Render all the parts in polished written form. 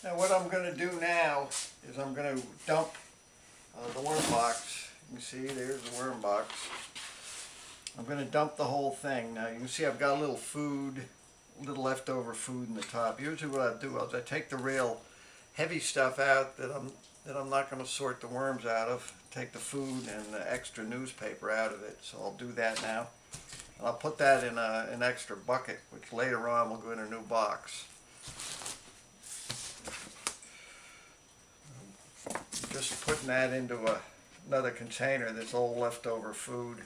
Now what I'm going to do now is I'm going to dump the worm box. You can see there's the worm box. I'm going to dump the whole thing. Now you can see I've got a little food, a little leftover food in the top. Usually what I do is I take the real heavy stuff out that I'm not going to sort the worms out of. Take the food and the extra newspaper out of it. So I'll do that now. And I'll put that in an extra bucket, which later on will go in a new box. Just putting that into another container, this old leftover food.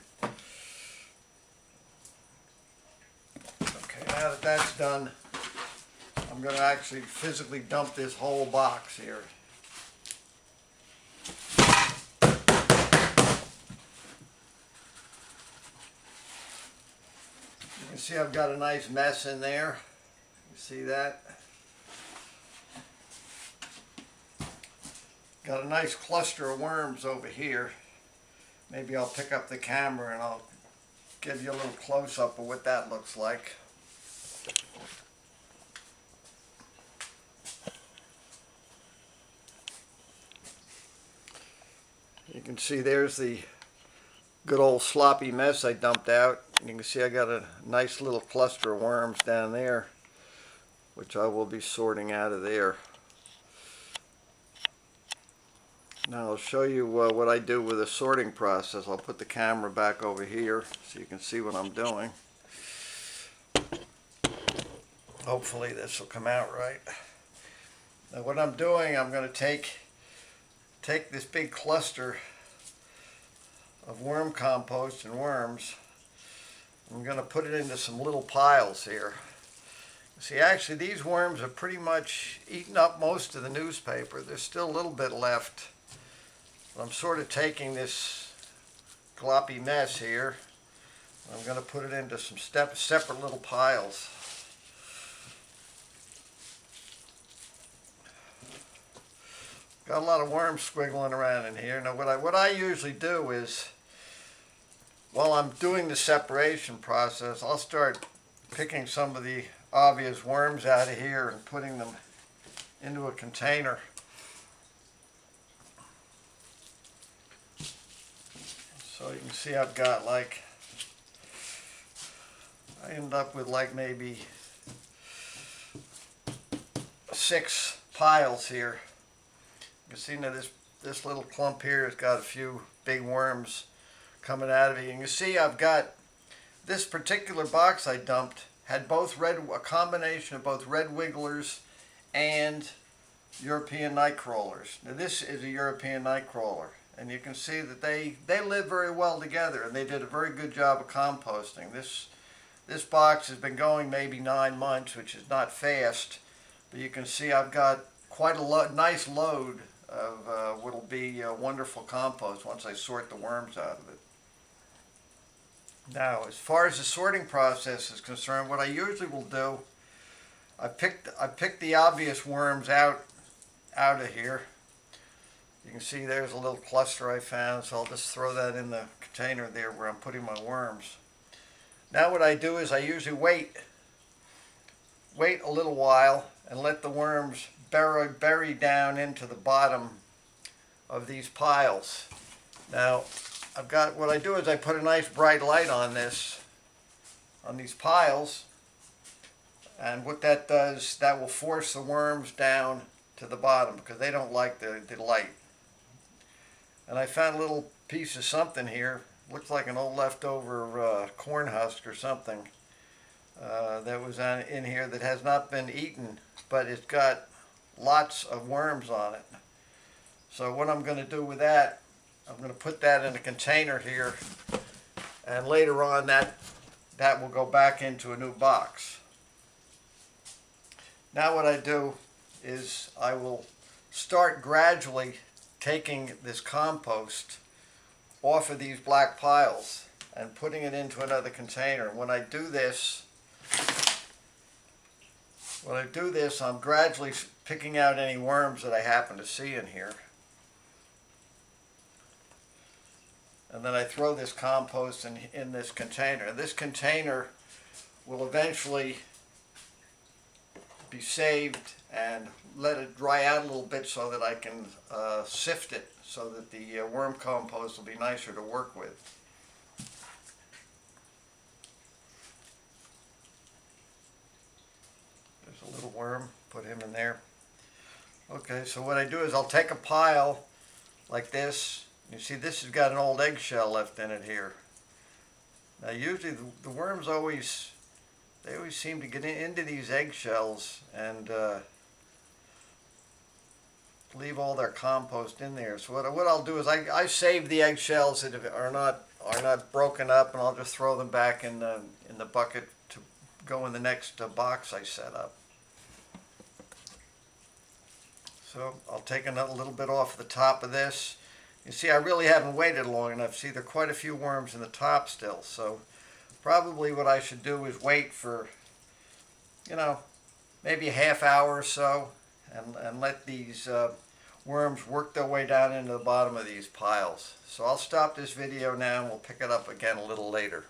Okay, now that that's done, I'm going to actually physically dump this whole box here. You can see I've got a nice mess in there. You see that? Got a nice cluster of worms over here. Maybe I'll pick up the camera and I'll give you a little close-up of what that looks like. You can see there's the good old sloppy mess I dumped out. You can see I got a nice little cluster of worms down there, which I will be sorting out of there. Now I'll show you what I do with the sorting process. I'll put the camera back over here so you can see what I'm doing. Hopefully this will come out right. Now what I'm doing, I'm going to take this big cluster of worm compost and worms. I'm going to put it into some little piles here. See, actually these worms have pretty much eaten up most of the newspaper. There's still a little bit left. I'm sort of taking this gloppy mess here. I'm going to put it into some separate little piles. Got a lot of worms squiggling around in here. Now what I usually do is, while I'm doing the separation process, I'll start picking some of the obvious worms out of here and putting them into a container. So you can see I've got I end up with maybe 6 piles here. You can see now this little clump here has got a few big worms coming out of it. You can see I've got this particular box I dumped had a combination of both red wigglers and European night crawlers. Now this is a European night crawler. And you can see that they live very well together, and they did a very good job of composting. This box has been going maybe 9 months, which is not fast, but you can see I've got quite a nice load of what will be wonderful compost once I sort the worms out of it. Now, as far as the sorting process is concerned, what I usually will do, I picked the obvious worms out of here. You can see there's a little cluster I found, so I'll just throw that in the container there where I'm putting my worms. Now what I do is I usually wait a little while and let the worms bury down into the bottom of these piles. Now what I do is I put a nice bright light on these piles, and what that does, that will force the worms down to the bottom because they don't like the light. And I found a little piece of something here. Looks like an old leftover corn husk or something that was in here that has not been eaten, but it's got lots of worms on it. So what I'm going to do with that, I'm going to put that in a container here, and later on that will go back into a new box. Now what I do is I will start gradually taking this compost off of these black piles and putting it into another container. When I do this, I'm gradually picking out any worms that I happen to see in here. And then I throw this compost in this container. This container will eventually be saved and let it dry out a little bit so that I can sift it so that the worm compost will be nicer to work with. There's a little worm, put him in there. Okay, so what I do is I'll take a pile like this. You see this has got an old eggshell left in it here. Now usually the worms they always seem to get into these eggshells and leave all their compost in there. So what I'll do is I save the eggshells that are not broken up, and I'll just throw them back in the bucket to go in the next box I set up. So I'll take another little bit off the top of this. You see, I really haven't waited long enough. See, there are quite a few worms in the top still. So probably what I should do is wait for, maybe a half hour or so, and let these worms work their way down into the bottom of these piles. So I'll stop this video now and we'll pick it up again a little later.